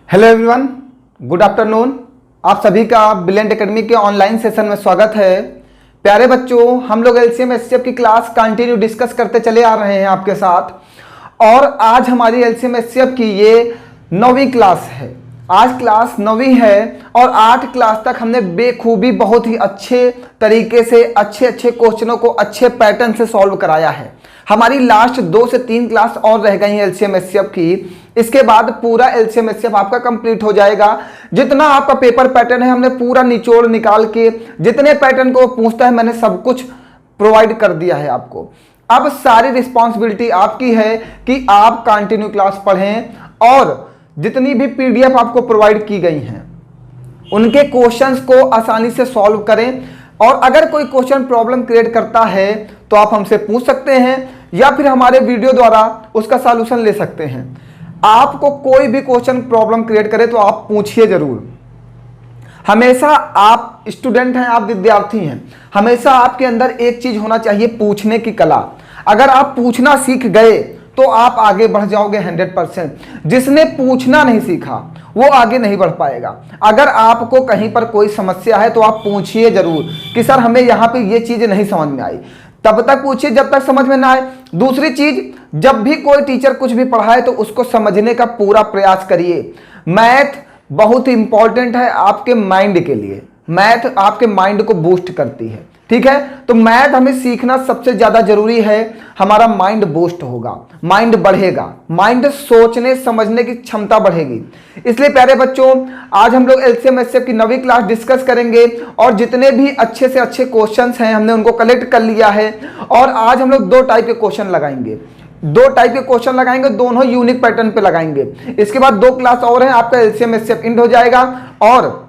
Hello everyone, good afternoon. आप सभी का ब्रिलियंट एकेडमी के ऑनलाइन सेशन में स्वागत है। प्यारे बच्चों, हम लोग एलसीएम एचसीएफ की क्लास कंटिन्यू डिस्कस करते चले आ रहे हैं आपके साथ। और आज हमारी एलसीएम एचसीएफ की ये 9वीं क्लास है। आज क्लास 9वीं है और 8 क्लास तक हमने बेखूबी बहुत ही अच्छे तरीके से अच्छे क्वेश्चनों को अच्छे पैटर्न से सॉल्व कराया है। हमारी लास्ट 2 से 3 क्लास और रह गई हैं एलसीएम एचसीएफ की। इसके बाद पूरा एलसीएम एचसीएफ आपका कंप्लीट हो जाएगा। जितना आपका पेपर पैटर्न है हमने पूरा निचोड़ निकाल के जितने पैटर्न को पूछता है मैंने सब कुछ प्रोवाइड कर दिया है आपको। अब सारी रिस्पॉन्सिबिलिटी आपकी है कि आप कंटिन्यू क्लास पढ़ें और जितनी भी पीडीएफ आपको प्रोवाइड की गई हैं उनके क्वेश्चंस को आसानी से सॉल्व करें। और अगर कोई क्वेश्चन प्रॉब्लम क्रिएट करता है तो आप हमसे पूछ सकते हैं या फिर हमारे वीडियो द्वारा उसका सॉल्यूशन ले सकते हैं। आपको कोई भी क्वेश्चन प्रॉब्लम क्रिएट करे तो आप पूछिए जरूर। हमेशा आप स्टूडेंट हैं, आप विद्यार्थी हैं, हमेशा आपके अंदर एक चीज होना चाहिए, पूछने की कला। अगर आप पूछना सीख गए तो आप आगे बढ़ जाओगे 100%। जिसने पूछना नहीं सीखा वो आगे नहीं बढ़ पाएगा। अगर आपको कहीं पर कोई समस्या है तो आप पूछिए जरूर कि सर हमें यहाँ पे ये चीज नहीं समझ में आई। तब तक पूछिए जब तक समझ में ना आए। दूसरी चीज, जब भी कोई टीचर कुछ भी पढ़ाए तो उसको समझने का पूरा प्रयास करिए। मैथ बहुत ही इंपॉर्टेंट है आपके माइंड के लिए। मैथ आपके माइंड को बूस्ट करती है, ठीक है। तो मैथ हमें सीखना सबसे ज्यादा जरूरी है। हमारा माइंड बूस्ट होगा, माइंड बढ़ेगा, माइंड सोचने समझने की क्षमता बढ़ेगी। इसलिए प्यारे बच्चों, आज हम लोग एलसीएम एचसीएफ की 9वीं क्लास डिस्कस करेंगे और जितने भी अच्छे से अच्छे क्वेश्चंस हैं हमने उनको कलेक्ट कर लिया है। और आज हम लोग 2 टाइप के क्वेश्चन लगाएंगे। 2 टाइप के क्वेश्चन लगाएंगे, दोनों यूनिक पैटर्न पे लगाएंगे। इसके बाद 2 क्लास और हैं, आपका एलसीएम एचसीएफ एंड हो जाएगा। और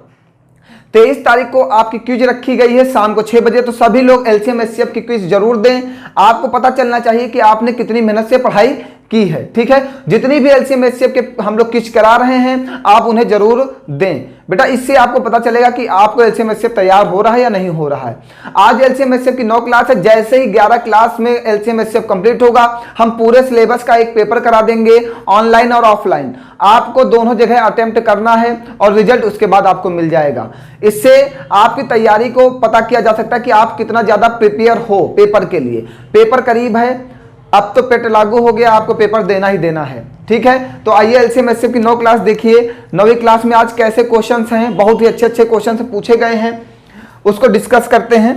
23 तारीख को आपकी क्विज रखी गई है शाम को 6 बजे। तो सभी लोग एलसीएम एचसीएफ की क्विज जरूर दें। आपको पता चलना चाहिए कि आपने कितनी मेहनत से पढ़ाई की है, ठीक है। जितनी भी एलसीएम एचसीएफ के हम लोग क्विज करा रहे हैं आप उन्हें जरूर दें बेटा। इससे आपको पता चलेगा कि आपको एलसीएम एचसीएफ तैयार हो रहा है या नहीं हो रहा है। आज एलसीएम एचसीएफ की 9 क्लास है। जैसे ही 11 क्लास में एलसीएम एचसीएफ कंप्लीट होगा हम पूरे सिलेबस का एक पेपर करा देंगे, ऑनलाइन और ऑफलाइन। आपको दोनों जगह अटेम्प्ट करना है और रिजल्ट उसके बाद आपको मिल जाएगा। इससे आपकी तैयारी को पता किया जा सकता है कि आप कितना ज्यादा प्रिपेयर हो पेपर के लिए। पेपर करीब है, अब तो पेट लागू हो गया, आपको पेपर देना ही देना है, ठीक है। तो आइए एलसीएम एचसीएफ की 9 क्लास देखिए। 9वीं क्लास में आज कैसे क्वेश्चंस हैं, बहुत ही अच्छे क्वेश्चंस पूछे गए हैं, उसको डिस्कस करते हैं।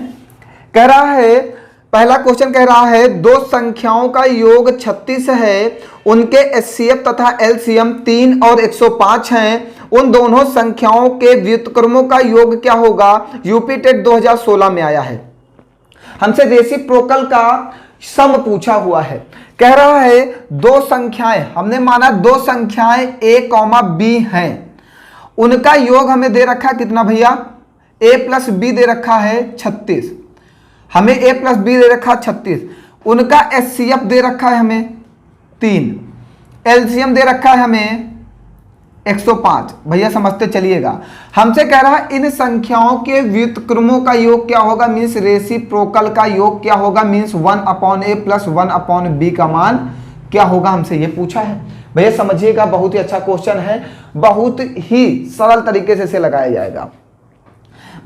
कह रहा है, पहला क्वेश्चन कह रहा है 2 संख्याओं का योग 36 है, उनके एचसीएफ तथा एलसीएम 3 और 105 हैं। उन दोनों संख्याओं के व्युत्क्रमों का योग क्या होगा? यूपी टेट 2016 में आया है। हमसे रेसिप्रोकल का सम पूछा हुआ है। कह रहा है 2 संख्याएं, हमने माना 2 संख्याएं a, b हैं, उनका योग हमें दे रखा कितना भैया? a प्लस बी दे रखा है 36। हमें a प्लस बी दे रखा 36। उनका एचसीएफ दे रखा है हमें 3, एलसीएम दे रखा है हमें 105। भैया समझते चलिएगा। हमसे कह रहा है इन संख्याओं के व्युत्क्रमों का योग क्या होगा? मीन्स रेसिप्रोकल का योग क्या होगा? मीन्स 1/a प्लस 1/b का मान क्या होगा? हमसे ये पूछा है। भैया समझिएगा, बहुत ही अच्छा क्वेश्चन है, बहुत ही सरल तरीके से इसे लगाया जाएगा।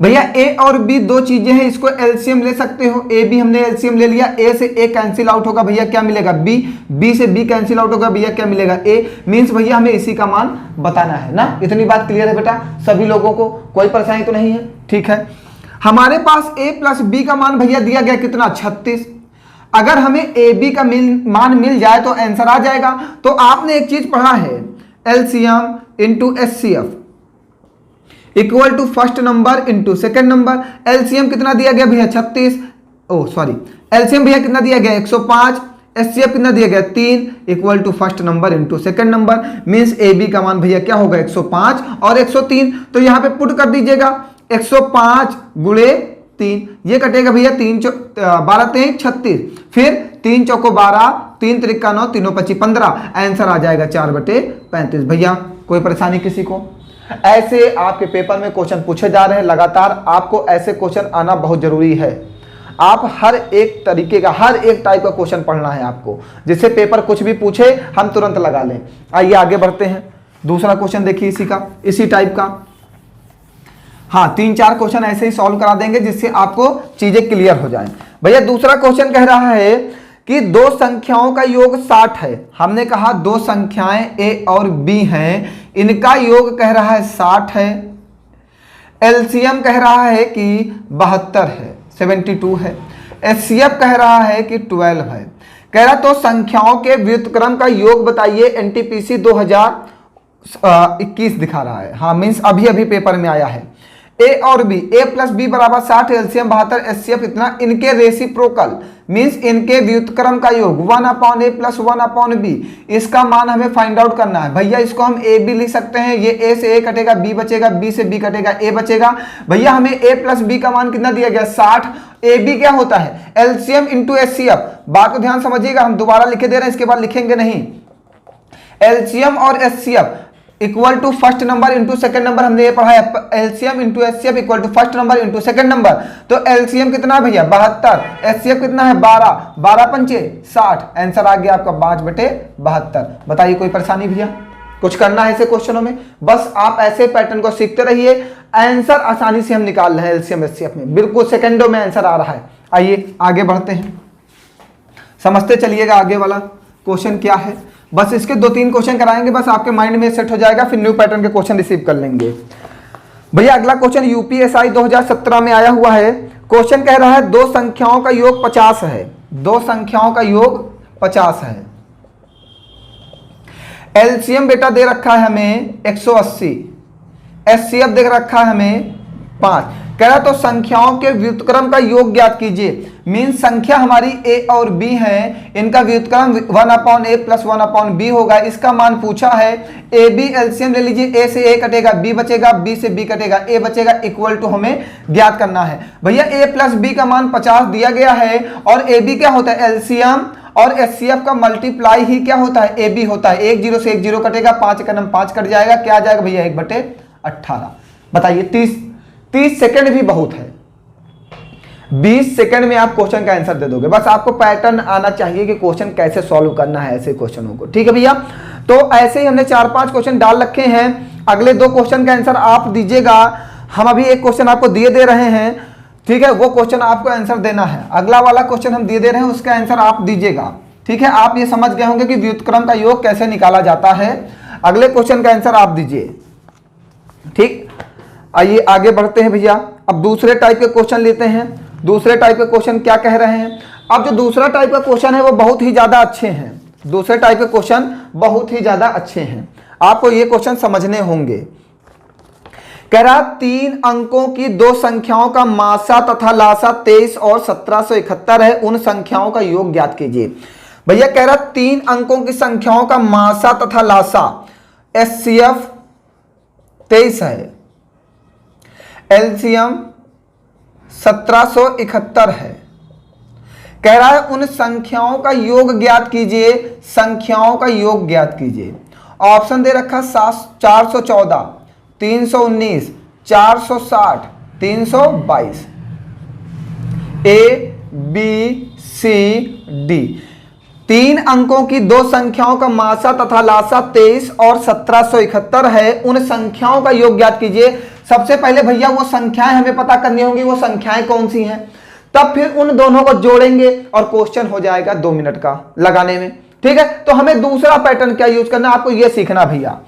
भैया a और b 2 चीजें हैं, इसको एलसीएम ले सकते हो। a b हमने एलसीएम ले लिया, a से a कैंसिल आउट होगा, भैया क्या मिलेगा? b, b से b कैंसिल आउट होगा, भैया क्या मिलेगा? a। मीन्स भैया हमें इसी का मान बताना है ना। इतनी बात क्लियर है बेटा सभी लोगों को? कोई परेशानी तो नहीं है, ठीक है। हमारे पास a प्लस b का मान भैया दिया गया कितना? 36। अगर हमें a b का मान मिल जाए तो आंसर आ जाएगा। तो आपने एक चीज पढ़ा है, LCM into HCF equal to first number into second number. LCM कितना दिया गया भैया? 36। एलसीएम भैया कितना दिया गया? 105। एचसीएफ कितना दिया गया? 3 equal to first number into second number. Means A B का मान भैया क्या होगा? 105 और 103। तो यहां पे पुट कर दीजिएगा 105 गुणे 3, ये कटेगा भैया 12 3 36, फिर 3 चौको 12, 3 त्रिका 9, 3 25 15। आंसर आ जाएगा 4/35। भैया कोई परेशानी किसी को? ऐसे आपके पेपर में क्वेश्चन पूछे जा रहे हैं लगातार, आपको ऐसे क्वेश्चन आना बहुत जरूरी है। आप हर एक तरीके का, हर एक टाइप का क्वेश्चन पढ़ना है आपको, जिससे पेपर कुछ भी पूछे हम तुरंत लगा लें। आइए आगे बढ़ते हैं। दूसरा क्वेश्चन देखिए इसी टाइप का। हाँ, 3-4 क्वेश्चन ऐसे ही सॉल्व करा देंगे जिससे आपको चीजें क्लियर हो जाएं। भैया दूसरा क्वेश्चन कह रहा है कि दो संख्याओं का योग 60 है। हमने कहा दो संख्याएं a और b हैं, इनका योग कह रहा है 60 है। एलसीएम कह रहा है कि 72 है, 72 है। एचसीएफ कह रहा है कि 12 है। कह रहा तो संख्याओं के व्युत्क्रम का योग बताइए। एनटीपीसी 2021 दिखा रहा है। हाँ, मीन्स अभी अभी पेपर में आया है। ए और बी, ए प्लस बी बराबर 60, एलसीएम 72, एचसीएफ इतना, इनके रेसिप्रोकल मीन्स इनके व्युत्क्रम का योग 1/a प्लस 1/b, इसका मान हमें फाइंड आउट करना है। भैया इसको हम ए बी लिख सकते हैं, ये ए से ए कटेगा, बी बचेगा, बी से बी कटेगा, ए बचेगा। भैया हमें ए प्लस बी का मान कितना दिया गया 60। ए बी क्या होता है एलसीएम इंटू एचसीएफ। बात को ध्यान समझिएगा, हम दोबारा लिखे दे रहे हैं, इसके बाद लिखेंगे नहीं। एलसीएम और HCF equal to first number into second number, हमने ये पढ़ा है। LCM into HCF equal to first number into second number. तो एलसीएम कितना है भैया 72, एचसीएफ कितना है 12, 12 पंचे 60, आंसर आ गया आपका 5/72। बताइए कोई परेशानी भैया? कुछ करना है ऐसे क्वेश्चनों में? बस आप ऐसे पैटर्न को सीखते रहिए, आंसर आसानी से हम निकाल रहे हैं एलसीएम एचसीएफ में, बिल्कुल सेकंडों में आंसर आ रहा है। आइए आगे बढ़ते हैं, समझते चलिएगा आगे वाला क्वेश्चन क्या है। बस इसके 2-3 क्वेश्चन कराएंगे, बस आपके माइंड में सेट हो जाएगा, फिर न्यू पैटर्न के क्वेश्चन रिसीव कर लेंगे। भैया अगला क्वेश्चन यूपीएसआई 2017 में आया हुआ है। क्वेश्चन कह रहा है दो संख्याओं का योग 50 है। दो संख्याओं का योग 50 है। एलसीएम बेटा दे रखा है हमें 180, एचसीएफ दे रखा है हमें 5। कह रहा तो संख्याओं के व्युत्क्रम का योग ज्ञात कीजिए। मीन संख्या हमारी a और b है, इनका व्युत्क्रम 1/a प्लस 1/b होगा। इसका मान पूछा है। ए बी एलसीएम ले लीजिए, a से a कटेगा, b बचेगा, b से b कटेगा, a बचेगा, इक्वल टू हमें ज्ञात करना है। भैया a प्लस b का मान 50 दिया गया है और a b क्या होता है एलसीएम और एचसीएफ का मल्टीप्लाई ही क्या होता है ए बी होता है। 1 0 से 1 0 कटेगा, 5 का नंबर 5 कट जाएगा, क्या आ जाएगा भैया 1/18। बताइए 30 सेकंड भी बहुत है, 20 सेकंड में आप क्वेश्चन का आंसर दे दोगे। बस आपको पैटर्न आना चाहिए कि क्वेश्चन कैसे सॉल्व करना है ऐसे क्वेश्चनों को। ठीक है भैया, तो ऐसे ही हमने 4-5 क्वेश्चन डाल रखे हैं। अगले 2 क्वेश्चन का आंसर आप दीजिएगा। हम अभी एक क्वेश्चन आपको दिए दे रहे हैं, ठीक है, वो क्वेश्चन आपको आंसर देना है। अगला वाला क्वेश्चन हम दिए दे रहे हैं, उसका आंसर आप दीजिएगा। ठीक है, आप ये समझ गए होंगे कि व्युत्क्रम का योग कैसे निकाला जाता है। अगले क्वेश्चन का आंसर आप दीजिए। ठीक, आइए आगे बढ़ते हैं भैया। अब दूसरे टाइप के क्वेश्चन लेते हैं। दूसरे टाइप के क्वेश्चन क्या कह रहे हैं? अब जो दूसरा टाइप का क्वेश्चन है वो बहुत ही ज्यादा अच्छे हैं। दूसरे टाइप के क्वेश्चन बहुत ही ज्यादा अच्छे हैं, आपको ये क्वेश्चन समझने होंगे। कह रहा 3 अंकों की 2 संख्याओं का मासा तथा लासा 23 और 1771 है, उन संख्याओं का योग ज्ञात कीजिए। भैया कह रहा 3 अंकों की संख्याओं का मासा तथा लासा एचसीएफ 23 है, एलसीएम 1771 है। कह रहा है उन संख्याओं का योग ज्ञात कीजिए। संख्याओं का योग ज्ञात कीजिए। ऑप्शन दे रखा 414, 319, 460, 322। A B C D. 3 अंकों की 2 संख्याओं का मासा तथा लासा 23 और 1771 है, उन संख्याओं का योग ज्ञात कीजिए। सबसे पहले भैया वो संख्याएं हमें पता करनी होंगी, वो संख्याएं कौन सी हैं, तब फिर उन दोनों को जोड़ेंगे और क्वेश्चन हो जाएगा 2 मिनट का लगाने में। ठीक है, तो हमें दूसरा पैटर्न क्या यूज करना है आपको ये सीखना भैया।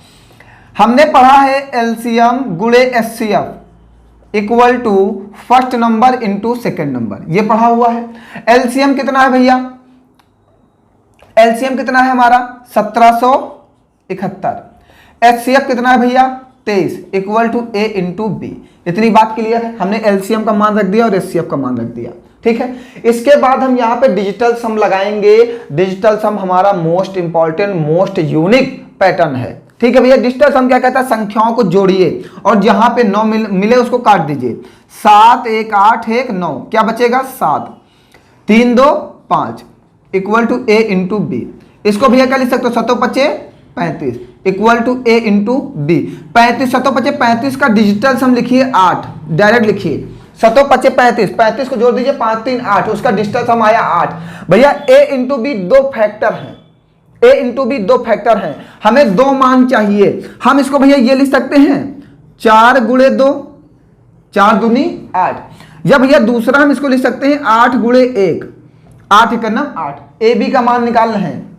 हमने पढ़ा है एलसीएम गुणे HCF equal to first number into second number, ये पढ़ा हुआ है। एलसीएम कितना है भैया? एलसीएम कितना है हमारा 1771। एचसीएफ कितना है भैया 23 equal to A into B. इतनी बात क्लियर है। हमने एलसीएम का मान रख दिया और एचसीएफ का मान रख दिया। ठीक है, इसके बाद हम यहाँ पे डिजिटल सम लगाएंगे। डिजिटल सम हमारा most important most unique pattern है। ठीक है भैया, डिजिटल सम क्या कहता है? संख्याओं को जोड़िए और जहां पे 9 मिले उसको काट दीजिए। 7 1 8 1 9, क्या बचेगा 7, 3 2 5 equal to A into B. इसको भैया क्या लिख सकते हो 7 5 35 equal to A into B. 35 7 5 35 का डिजिटल सम लिखिए 8, डायरेक्ट लिखिए 7 5 35, 35 को जोड़ दीजिए 5 3 8, उसका डिजिटल सम आया 8। भैया ए इंटू बी 2 फैक्टर हैं, a इंटू बी दो फैक्टर हैं, हमें दो मान चाहिए। हम इसको भैया ये लिख सकते हैं 4 गुणे 2, 4 दूनी 8, या भैया दूसरा हम इसको लिख सकते हैं 8 गुणे 1, 8 एक नम 8। ए बी का मान निकालना है।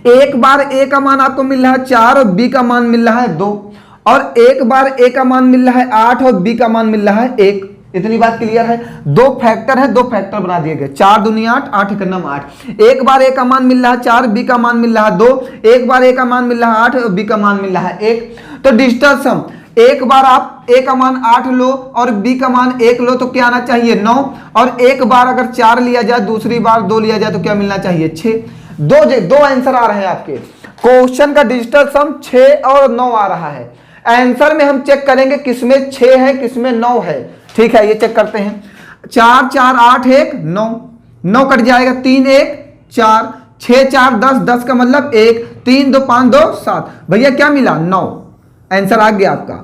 एक बार ए का मान आपको मिल रहा है 4 और बी का मान मिल रहा है 2, और एक बार ए का मान मिल रहा है 8 और बी का मान मिल रहा है 1। इतनी बात क्लियर है। दो फैक्टर है, दो फैक्टर बना दिए गए, 4 दूनी 8, 8 एक नम 8। एक बार ए का मान मिल रहा है 4, बी का मान मिल रहा है 2, एक बार ए का मान मिल रहा है 8 और बी का मान मिल रहा है 1। तो डिजिटल सम, एक बार आप ए का मान 8 लो और बी का मान 1 लो तो क्या आना चाहिए 9, और एक बार अगर 4 लिया जाए, दूसरी बार 2 लिया जाए तो क्या मिलना चाहिए 6। दो आंसर आ रहे हैं आपके क्वेश्चन का। डिजिटल सम 6 और 9 आ रहा है। आंसर में हम चेक करेंगे किसमें 6 है किसमें 9 है। ठीक है, ये चेक करते हैं। 4 4 8 1 9, 9 कट जाएगा, 3 1 4, 6 4 10, 10 का मतलब 1, 3 2 5 2 7। भैया क्या मिला 9। आंसर आ गया आपका।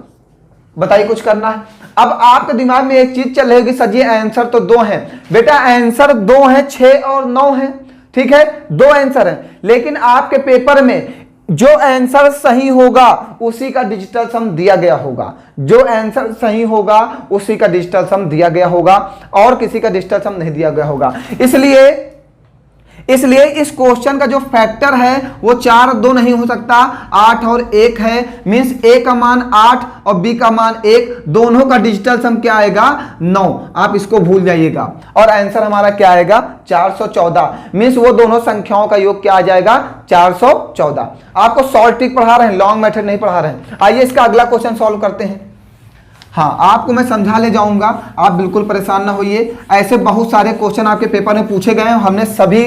बताइए कुछ करना है। अब आपके दिमाग में एक चीज चल रही होगी, सर ये आंसर तो 2 है। बेटा आंसर 2 है, 6 और 9 है। ठीक है, 2 आंसर है, लेकिन आपके पेपर में जो आंसर सही होगा उसी का डिजिटल सम दिया गया होगा। जो आंसर सही होगा उसी का डिजिटल सम दिया गया होगा, और किसी का डिजिटल सम नहीं दिया गया होगा। इसलिए इस क्वेश्चन का जो फैक्टर है वो 4 और 2 नहीं हो सकता, 8 और 1 है। मींस ए का मान 8 और बी का मान 1, दोनों का डिजिटल सम क्या आएगा 9। आप इसको भूल जाइएगा, और आंसर हमारा क्या आएगा 414। मींस वो दोनों संख्याओं का योग क्या आ जाएगा 414। आपको शॉर्ट ट्रिक पढ़ा रहे हैं, लॉन्ग मेथड नहीं पढ़ा रहे हैं। आइए इसका अगला क्वेश्चन सॉल्व करते हैं। हाँ, आपको मैं समझा ले जाऊंगा, आप बिल्कुल परेशान ना होइए। ऐसे बहुत सारे क्वेश्चन आपके पेपर में पूछे गए हैं, हमने सभी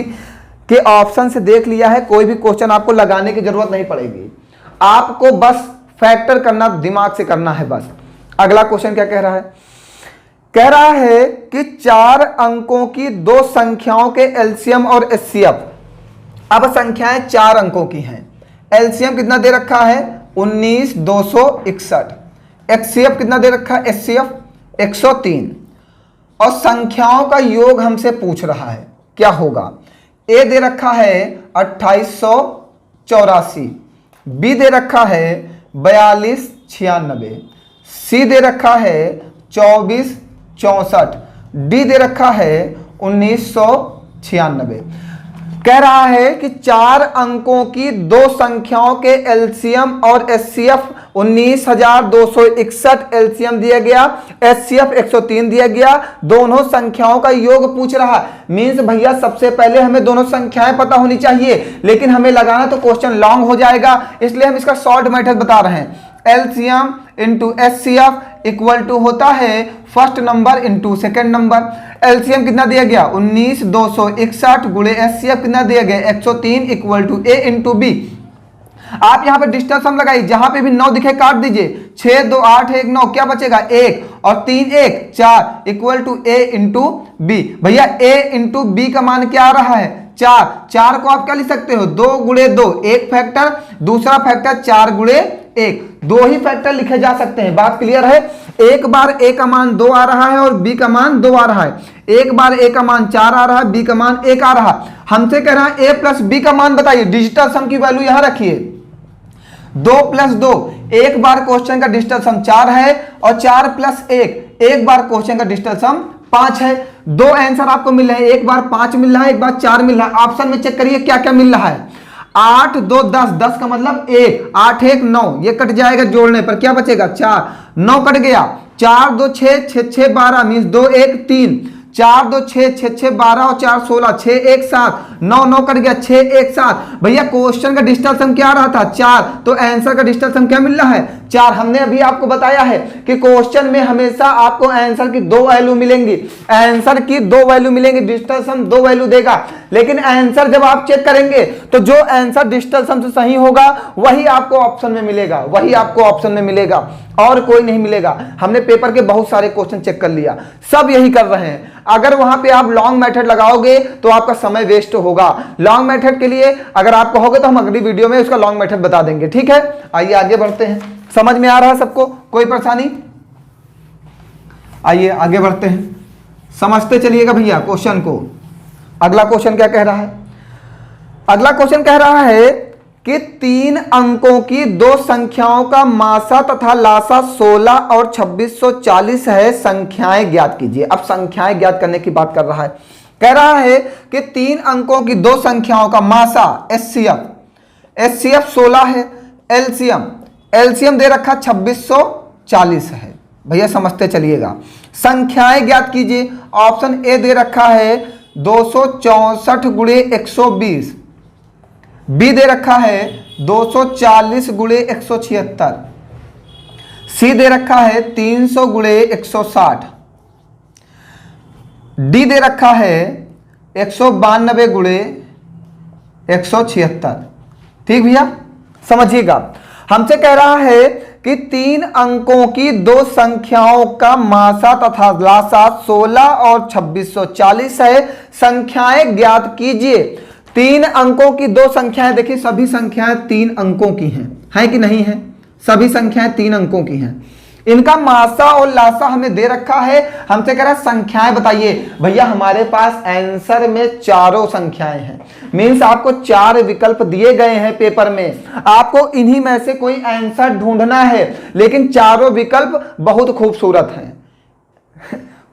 के ऑप्शन से देख लिया है। कोई भी क्वेश्चन आपको लगाने की जरूरत नहीं पड़ेगी, आपको बस फैक्टर करना, दिमाग से करना है बस। अगला क्वेश्चन क्या कह रहा है? कह रहा है कि 4 अंकों की दो संख्याओं के एलसीएम और एचसीएफ। अब संख्याएं 4 अंकों की हैं, एलसीएम कितना दे रखा है 19 261, एचसीएफ कितना दे रखा है एचसीएफ 103, और संख्याओं का योग हमसे पूछ रहा है क्या होगा। ए दे रखा है 2884, बी दे रखा है 4296, सी दे रखा है 2464, डी दे रखा है 1996। कह रहा है कि 4 अंकों की दो संख्याओं के एलसीएम और एचसीएफ 19,261 एलसीएम दिया गया, एचसीएफ 103 दिया गया, दोनों संख्याओं का योग पूछ रहा। मींस भैया सबसे पहले हमें दोनों संख्याएं पता होनी चाहिए, लेकिन हमें लगाना तो क्वेश्चन लॉन्ग हो जाएगा, इसलिए हम इसका शॉर्ट मेथड बता रहे हैं। LCM into HCF equal to होता है first number into second number. LCM कितना दिया गया 19,261 गुणे एचसीएफ कितना दिया गया 103 equal to A into B. आप यहां पे डिजिटल सम लगाइए, जहां पे भी 9 दिखे काट दीजिए, 6 2 8 1 9, क्या बचेगा 1 और 3 1 4 equal to A into B. भैया ए इंटू बी का मान क्या आ रहा है 4। 4 को आप क्या लिख सकते हो 2 गुणे 2, एक फैक्टर, दूसरा फैक्टर 4 गुणे 1, 2 ही फैक्टर लिखे जा सकते हैं। बात क्लियर है। एक बार ए का मान 2 आ रहा है और बी का मान 2 आ रहा है, एक बार ए का मान 4 आ रहा है, बी का मान 1 आ रहा। हमसे कह रहा है ए प्लस बी का मान बताइए। डिजिटल सम की वैल्यू यहां रखिए 2 प्लस 2, एक बार क्वेश्चन का डिजिटल सम 4 है, और 4 प्लस 1, एक बार क्वेश्चन का डिजिटल सम 5 है। 2 आंसर आपको मिल रहे हैं, एक बार 5 मिल रहा है, एक बार 4 मिल रहा है। ऑप्शन में चेक करिए क्या क्या मिल रहा है। 8 2 10, 10 का मतलब 1, 8 1 9, ये कट जाएगा जोड़ने पर, क्या बचेगा 4, 9 कट गया, 4 2 6 6 6 12 मीन्स 2 1 3, 4 2 6 6 6 12 और 4 16, 6 1 7, 9 9 कट गया 6 1 7। भैया क्वेश्चन का डिजिटल सम क्या आ रहा था 4, तो आंसर का डिजिटल सम क्या मिल रहा है 4। हमने अभी आपको बताया है कि क्वेश्चन में हमेशा आपको आंसर की 2 वैल्यू मिलेंगी, आंसर की 2 वैल्यू मिलेंगी, डिजिटल सम 2 वैल्यू देगा। लेकिन आंसर जब आप चेक करेंगे तो जो आंसर डिजिटल सम से सही होगा वही आपको ऑप्शन में मिलेगा, वही आपको ऑप्शन में मिलेगा, और कोई नहीं मिलेगा। हमने पेपर के बहुत सारे क्वेश्चन चेक कर लिया, सब यही कर रहे हैं। अगर वहां पे आप लॉन्ग मेथड लगाओगे तो आपका समय वेस्ट होगा। लॉन्ग मेथड के लिए अगर आपको होगा तो हम अगली वीडियो में उसका लॉन्ग मेथड बता देंगे। ठीक है, आइए आगे बढ़ते हैं। समझ में आ रहा है सबको, कोई परेशानी? आइए आगे बढ़ते हैं, समझते चलिएगा भैया क्वेश्चन को। अगला क्वेश्चन क्या कह रहा है? अगला क्वेश्चन कह रहा है कि 3 अंकों की दो संख्याओं का मासा तथा लासा 16 और 2640 है, संख्याएं ज्ञात कीजिए। अब संख्याएं ज्ञात करने की बात कर रहा है। कह रहा है कि 3 अंकों की दो संख्याओं का मासा एचसीएफ 16 है, एलसीएम दे रखा 2640 है। भैया समझते चलिएगा, संख्याएं ज्ञात कीजिए। ऑप्शन ए दे रखा है 264 गुणे 120, बी दे रखा है 240 गुणे 176, सी दे रखा है 300 गुणे 160, डी दे रखा है 192 गुणे 176। ठीक भैया, समझिएगा, हमसे कह रहा है कि 3 अंकों की दो संख्याओं का मासा तथा लासा 16 और 2640 है, संख्याएं ज्ञात कीजिए। 3 अंकों की दो संख्याएं, देखिए सभी संख्याएं 3 अंकों की हैं कि नहीं है? सभी संख्याएं 3 अंकों की हैं। इनका मासा और लासा हमें दे रखा है, हमसे कह रहा है संख्याएं बताइए। भैया हमारे पास आंसर में चारों संख्याएं हैं, मीन्स आपको 4 विकल्प दिए गए हैं पेपर में, आपको इन्हीं में से कोई आंसर ढूंढना है। लेकिन चारों विकल्प बहुत खूबसूरत हैं,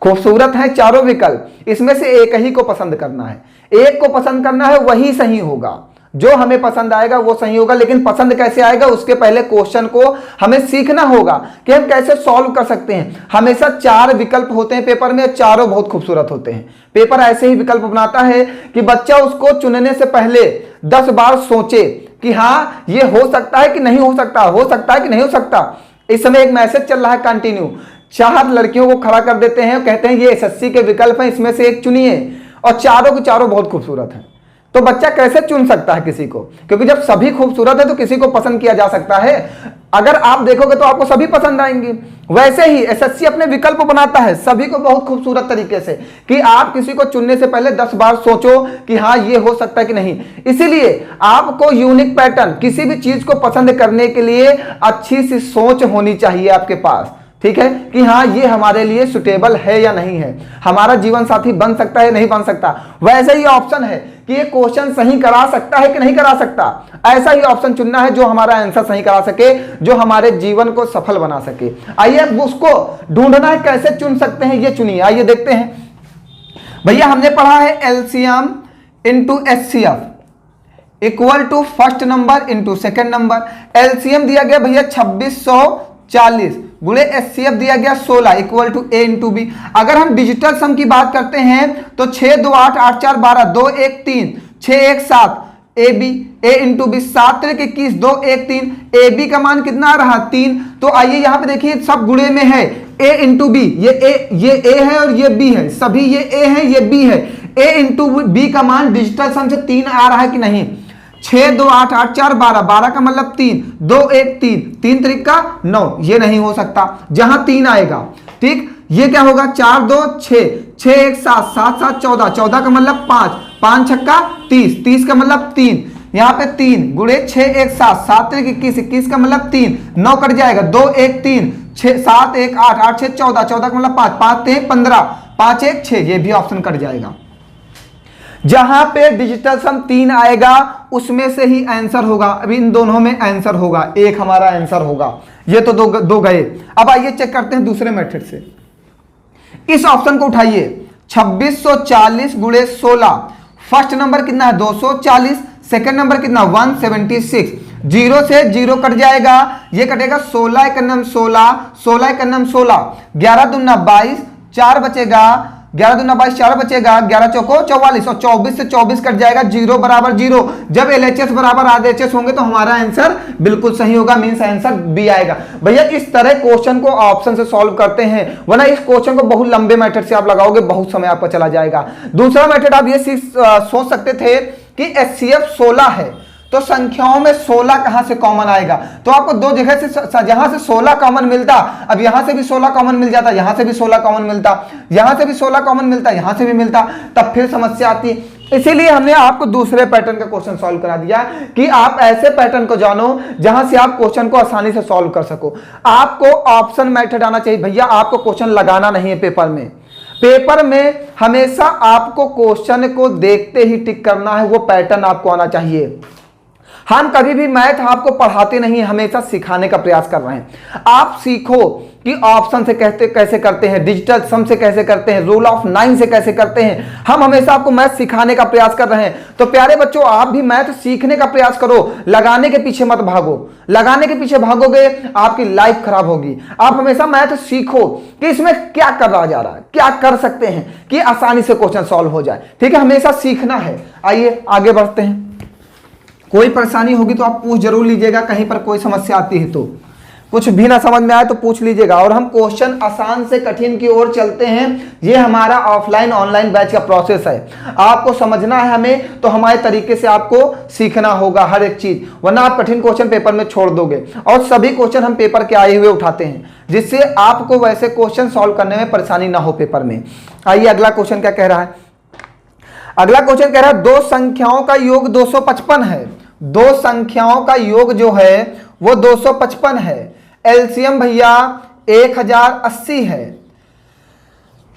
खूबसूरत है चारों विकल्प, इसमें से एक ही को पसंद करना है, एक को पसंद करना है, वही सही होगा, जो हमें पसंद आएगा वो सही होगा। लेकिन पसंद कैसे आएगा, उसके पहले क्वेश्चन को हमें सीखना होगा कि हम कैसे सॉल्व कर सकते हैं। हमेशा 4 विकल्प होते हैं पेपर में, चारों बहुत खूबसूरत होते हैं। पेपर ऐसे ही विकल्प बनाता है कि बच्चा उसको चुनने से पहले 10 बार सोचे कि हाँ ये हो सकता है कि नहीं हो सकता, हो सकता है कि नहीं हो सकता। इस समय एक मैसेज चल रहा है कंटिन्यू, 4 लड़कियों को खड़ा कर देते हैं, कहते हैं ये एसएससी के विकल्प हैं, इसमें से एक चुनिए, और चारों के चारों बहुत खूबसूरत हैं। तो बच्चा कैसे चुन सकता है किसी को, क्योंकि जब सभी खूबसूरत है तो किसी को पसंद किया जा सकता है। अगर आप देखोगे तो आपको सभी पसंद आएंगे। वैसे ही एसएससी अपने विकल्प बनाता है सभी को बहुत खूबसूरत तरीके से, कि आप किसी को चुनने से पहले 10 बार सोचो कि हाँ ये हो सकता है कि नहीं। इसीलिए आपको यूनिक पैटर्न, किसी भी चीज को पसंद करने के लिए अच्छी सी सोच होनी चाहिए आपके पास, ठीक है, कि हाँ ये हमारे लिए सुटेबल है या नहीं है, हमारा जीवन साथी बन सकता है नहीं बन सकता। वैसे ही ऑप्शन है कि ये क्वेश्चन सही करा सकता है कि नहीं करा सकता, ऐसा ही ऑप्शन चुनना है जो हमारा आंसर सही करा सके, जो हमारे जीवन को सफल बना सके। आइए अब उसको ढूंढना है, कैसे चुन सकते हैं ये चुनिए। आइए देखते हैं। भैया हमने पढ़ा है LCM into HCF equal to first number into second number. LCM दिया गया भैया 2640 गुणे एचसीएफ दिया गया 16 equal to A into B. अगर हम डिजिटल सम की बात करते हैं तो 6 2 8 8 4 12 2 1 3 6 1 7 A B, A into B 7 3 21 2 1 3, A B का मान कितना आ रहा 3। तो आइए यहाँ पे देखिए सब गुणे में है, ए इंटू बी, ये ए है और ये बी है, सभी ये ए है ये बी है। ए इंटू बी का मान डिजिटल सम से 3 आ रहा है कि नहीं। 6 2 8 8 4 12, 12 का मतलब 3, 2 1 3, 3 3 का 9, ये नहीं हो सकता जहां 3 आएगा। ठीक, ये क्या होगा 4 2 6, 6 1 7, 7 7 14, 14 का मतलब 5, 5 छक्का 30, 30 का मतलब 3, यहाँ पे 3 गुणे 6 1 7, 7 1 21, 21 का मतलब 3, 9 कट जाएगा 2 1 3, 6 7 1 8, 8 6 14, 14 का मतलब 5, 5 3 15, 5 1 6, ये भी ऑप्शन कट जाएगा। जहां पे डिजिटल सम 3 आएगा उसमें से ही आंसर होगा। अभी इन दोनों में आंसर होगा, एक हमारा आंसर होगा। ये तो दो गए। अब आइए चेक करते हैं दूसरे मेथड से। इस ऑप्शन को उठाइए, 2640 गुणे 16, फर्स्ट नंबर कितना है 240, सेकंड नंबर कितना 176, 0 से 0 कट जाएगा, ये कटेगा 16 एक नम 16, 16 एक नम 16, 11 दूना 22, 4 बचेगा, 11 दूना 22, 4 बचेगा, 11 चौको 44, और 24 से 24 कट जाएगा, 0 बराबर 0। जब एलएचएस बराबर आरएचएस होंगे तो हमारा आंसर बिल्कुल सही होगा, मींस आंसर बी आएगा। भैया इस तरह क्वेश्चन को ऑप्शन से सॉल्व करते हैं, वरना इस क्वेश्चन को बहुत लंबे मेथड से आप लगाओगे, बहुत समय आपका चला जाएगा। दूसरा मेथड आप ये सोच सकते थे कि एचसीएफ 16 है तो संख्याओं में 16 कहां से कॉमन आएगा। तो आपको दो जगह से, जहां से 16 कॉमन मिलता, अब यहां से भी 16 कॉमन मिल जाता, यहां से भी 16 कॉमन मिलता, यहां से भी 16 कॉमन मिलता, यहां से भी मिलता, तब फिर समस्या आती। इसीलिए हमने आपको दूसरे पैटर्न का क्वेश्चन सॉल्व करा दिया कि आप ऐसे पैटर्न को जानो जहां से आप क्वेश्चन को आसानी से सॉल्व कर सको। आपको ऑप्शन मेथड आना चाहिए। भैया आपको क्वेश्चन लगाना नहीं है पेपर में, पेपर में हमेशा आपको क्वेश्चन को देखते ही टिक करना है, वो पैटर्न आपको आना चाहिए। हम कभी भी मैथ आपको पढ़ाते नहीं, हमेशा सिखाने का प्रयास कर रहे हैं। आप सीखो कि ऑप्शन से कैसे करते हैं, डिजिटल सम से कैसे करते हैं, रूल ऑफ 9 से कैसे करते हैं। हम हमेशा आपको मैथ सिखाने का प्रयास कर रहे हैं। तो प्यारे बच्चों, आप भी मैथ सीखने का प्रयास करो, लगाने के पीछे मत भागो। लगाने के पीछे भागोगे आपकी लाइफ खराब होगी। आप हमेशा मैथ सीखो कि इसमें क्या करा जा रहा है, क्या कर सकते हैं कि आसानी से क्वेश्चन सॉल्व हो जाए। ठीक है, हमेशा सीखना है। आइए आगे बढ़ते हैं। कोई परेशानी होगी तो आप पूछ जरूर लीजिएगा, कहीं पर कोई समस्या आती है तो कुछ भी ना समझ में आए तो पूछ लीजिएगा। और हम क्वेश्चन आसान से कठिन की ओर चलते हैं। ये हमारा ऑफलाइन ऑनलाइन बैच का प्रोसेस है। आपको समझना है हमें, तो हमारे तरीके से आपको सीखना होगा हर एक चीज, वरना आप कठिन क्वेश्चन पेपर में छोड़ दोगे। और सभी क्वेश्चन हम पेपर के आए हुए उठाते हैं, जिससे आपको वैसे क्वेश्चन सॉल्व करने में परेशानी ना हो पेपर में। आइए अगला क्वेश्चन क्या कह रहा है। अगला क्वेश्चन कह रहा है दो संख्याओं का योग 255 है। दो संख्याओं का योग जो है वो 255 है। एलसीएम भैया 1080 है।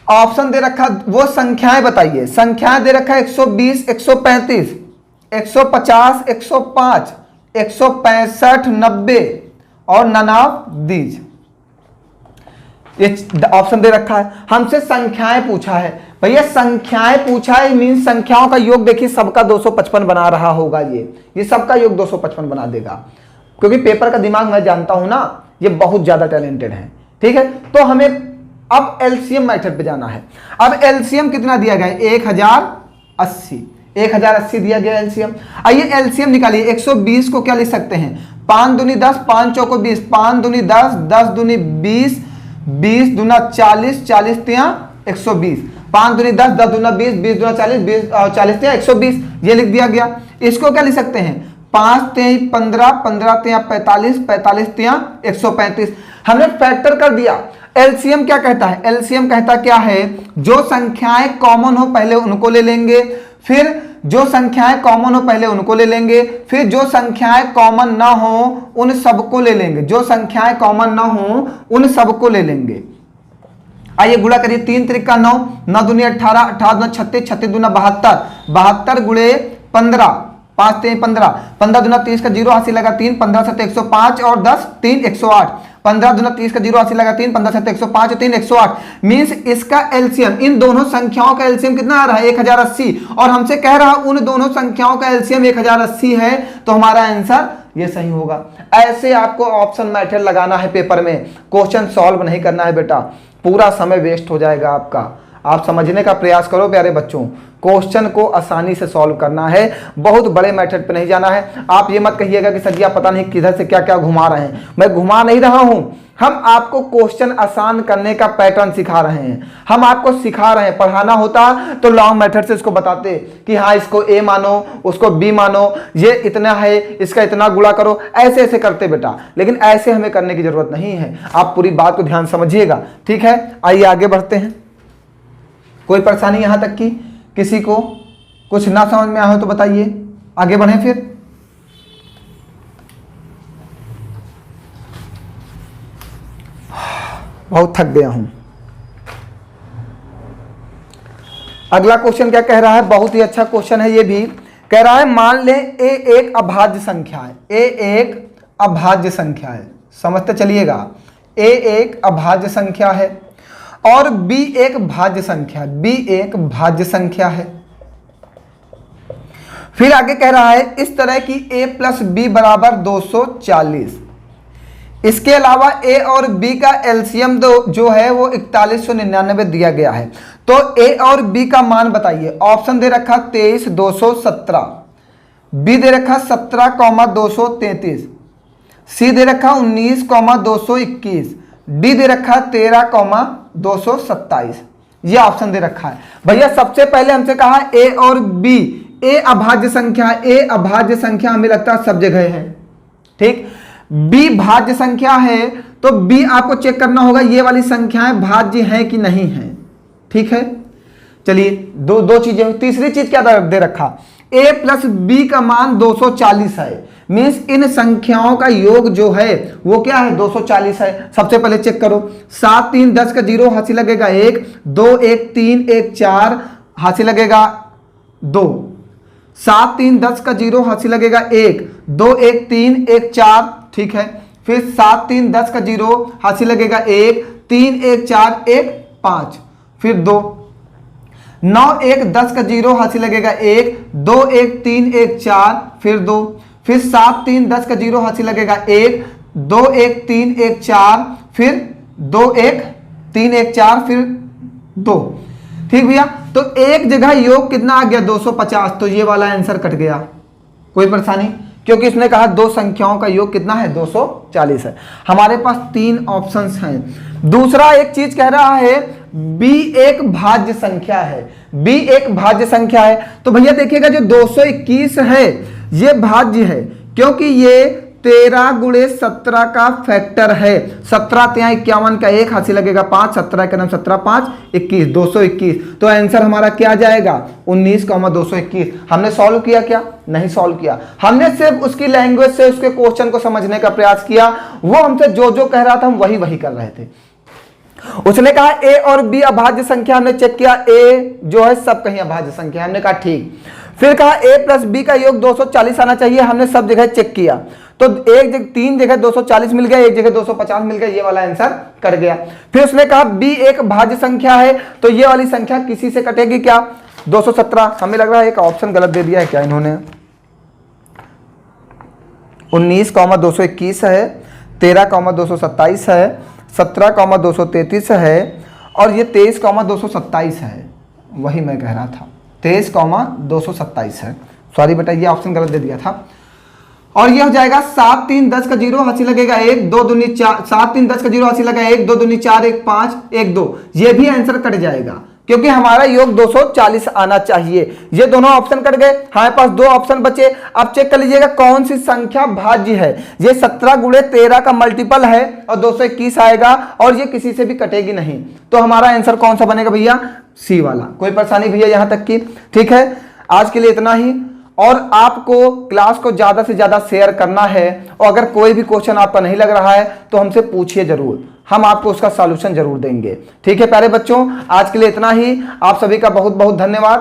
ऑप्शन दे रखा, वो संख्याएं बताइए। संख्याएं दे रखा है 120, 135, 150, 105, 165, 90 और 99 दीज। ये ऑप्शन दे रखा है। हमसे संख्याएं पूछा है भैया, संख्याएं पूछा है मीन संख्याओं का योग देखिए सबका 255 बना रहा होगा। ये सबका योग 255 बना देगा, क्योंकि पेपर का दिमाग मैं जानता हूं ना, ये बहुत ज्यादा टैलेंटेड है। ठीक है, तो हमें अब एलसीएम मेथड पे जाना है। अब एलसीएम कितना दिया गया है? 1080। 1080 दिया गया एलसीएम। आइए एलसीएम निकालिए। 120 को क्या लिख सकते हैं? 5 दूनी 10, 5 चौको 20, 5 दूनी 10, 10 दूनी 20, 20 दूना 40, 40 तिया 120, 5 दूनी 10, 10 दूना 20, 20 दूना 40, 20 40 तिया 120। ये लिख दिया गया। इसको क्या लिख सकते हैं? 5 तिया 15, 15 तिया 45, 45 तिया 135। हमने फैक्टर कर दिया। एलसीएम क्या कहता है? एलसीएम कहता क्या है? जो संख्याएं कॉमन हो पहले उनको ले लेंगे, फिर जो संख्याएं कॉमन हो पहले उनको ले लेंगे, फिर जो संख्याएं कॉमन ना हो उन सबको ले लेंगे। जो संख्याएं कॉमन ना हो उन सबको ले लेंगे। आइए गुणा करिए। 3 त्रिका 9, 9 दूनी 18, 18 दूना 36, 36 दूना 72, 72 गुणे 15, 5 3 15, 15 दूना 30 का 0 80 लगा 3, 15 7 105 और 10 3 108, 15 दूना 30 का 0 80 लगा 3, 15 7 105 और 3 108। मींस इसका एलसीएम, इन दोनों संख्याओं का एलसीएम कितना आ रहा है? 1080। और हमसे कह रहा उन दोनों संख्याओं का एलसीएम 1080 है, तो हमारा आंसर ये सही होगा। ऐसे आपको ऑप्शन मेथड लगाना है पेपर में, क्वेश्चन सॉल्व नहीं करना है बेटा, पूरा समय वेस्ट हो जाएगा आपका। आप समझने का प्रयास करो प्यारे बच्चों, क्वेश्चन को आसानी से सॉल्व करना है, बहुत बड़े मेथड पे नहीं जाना है। आप ये मत कहिएगा कि सर जी आप पता नहीं किधर से क्या क्या घुमा रहे हैं। मैं घुमा नहीं रहा हूं, हम आपको क्वेश्चन आसान करने का पैटर्न सिखा रहे हैं। हम आपको सिखा रहे हैं। पढ़ाना होता तो लॉन्ग मेथड से इसको बताते कि हाँ इसको ए मानो, उसको बी मानो, ये इतना है, इसका इतना गुणा करो, ऐसे ऐसे करते बेटा। लेकिन ऐसे हमें करने की जरूरत नहीं है। आप पूरी बात को ध्यान समझिएगा। ठीक है, आइए आगे बढ़ते हैं। कोई परेशानी यहां तक की किसी को कुछ ना समझ में आया हो तो बताइए, आगे बढ़ें फिर। बहुत थक गया हूं। अगला क्वेश्चन क्या कह रहा है? बहुत ही अच्छा क्वेश्चन है ये भी। कह रहा है मान लें ए एक अभाज्य संख्या है। ए एक अभाज्य संख्या है, समझते चलिएगा। ए एक अभाज्य संख्या है और बी एक भाज्य संख्या है। बी एक भाज्य संख्या है। फिर आगे कह रहा है इस तरह की a प्लस बी बराबर 240। इसके अलावा a और b का एलसीएम जो है वो 4199 दिया गया है। तो a और b का मान बताइए। ऑप्शन दे रखा 23, 217, b दे रखा 17, 233, c दे रखा 19, 221, डी दे रखा 13, 227। ये ऑप्शन दे रखा है भैया। सबसे पहले हमसे कहा ए और बी, ए अभाज्य संख्या, ए अभाज्य संख्या हमें लगता है सब जगह है। ठीक, बी भाज्य संख्या है, तो बी आपको चेक करना होगा ये वाली संख्याएं भाज्य हैं कि नहीं है। ठीक है, चलिए दो चीजें। तीसरी चीज क्या दे रखा? a प्लस बी का मान 240 है, मीन्स इन संख्याओं का योग जो है वो क्या है 240 है। सबसे पहले चेक करो, 7 3 10 का 0 हाथ से लगेगा 1, 2 1 3 1 4 हाथ से लगेगा 2, 7 3 10 का 0 हाथ से लगेगा 1, 2 1 3 1 4, ठीक है। फिर 7 3 10 का 0 हाथ से लगेगा 1, 3 1 4 1 5, फिर 2, 9 1 10 का 0 हाथ से लगेगा 1, 2 1 3 1 4, फिर 2, फिर 7 3 10 का 0 हाथ से लगेगा 1, 2 1 3 1 4, फिर 2 1 3 1 4, फिर 2, ठीक भैया। तो एक जगह योग कितना आ गया 250, तो ये वाला आंसर कट गया, कोई परेशानी, क्योंकि इसने कहा दो संख्याओं का योग कितना है 240 है। हमारे पास 3 ऑप्शंस हैं। दूसरा एक चीज कह रहा है b एक भाज्य संख्या है, b एक भाज्य संख्या है। तो भैया देखिएगा जो 221 है ये भाज्य है, क्योंकि ये 13 गुणे 17 का फैक्टर है। 17 ત્યાં 51 का 1 हाथ से लगेगा 5, 17 का नाम 17 5 21, 221। तो आंसर हमारा क्या जाएगा 19,221। हमने सॉल्व किया क्या? नहीं सॉल्व किया, हमने सिर्फ उसकी लैंग्वेज से उसके क्वेश्चन को समझने का प्रयास किया। वो हमसे जो जो कह रहा था हम वही वही कर रहे थे। उसने कहा a और b अभाज्य संख्या, हमने चेक किया a जो है सब कहीं अभाज्य संख्या, हमने कहा ठीक। फिर कहा a प्लस b का योग 240 आना चाहिए, हमने सब जगह चेक किया, तो एक जगह 3 जगह 240 मिल गया, एक जगह 250 मिल गया, ये वाला आंसर कट गया। फिर उसने कहा b एक भाज्य संख्या है, तो ये वाली संख्या किसी से कटेगी क्या 217। हमें लग रहा है एक ऑप्शन गलत दे दिया है क्या इन्होंने, 19,221 है, 13,227 है, 17,233 है, और ये 23,227 है। वही मैं कह रहा था 23,227 है, सॉरी बेटा ये ऑप्शन गलत दे दिया था। और ये हो जाएगा 7 3 10 का 0 हाथ से लगेगा 1, 2 दूनी 4, 7 3 10 का 0 हाथ से लगा 1, 2 दूनी 4 1 5 1 2, ये भी आंसर कट जाएगा, क्योंकि हमारा योग 240 आना चाहिए। ये दोनों ऑप्शन कट गए, हमारे पास 2 ऑप्शन बचे। अब चेक कर लीजिएगा कौन सी संख्या भाज्य है। ये 17 गुणे 13 का मल्टीपल है और 221 आएगा, और ये किसी से भी कटेगी नहीं। तो हमारा आंसर कौन सा बनेगा भैया, सी वाला। कोई परेशानी भैया यहां तक की? ठीक है, आज के लिए इतना ही। और आपको क्लास को ज्यादा से ज्यादा शेयर करना है, और अगर कोई भी क्वेश्चन आपका नहीं लग रहा है तो हमसे पूछिए जरूर, हम आपको उसका सॉल्यूशन जरूर देंगे। ठीक है प्यारे बच्चों, आज के लिए इतना ही। आप सभी का बहुत बहुत धन्यवाद।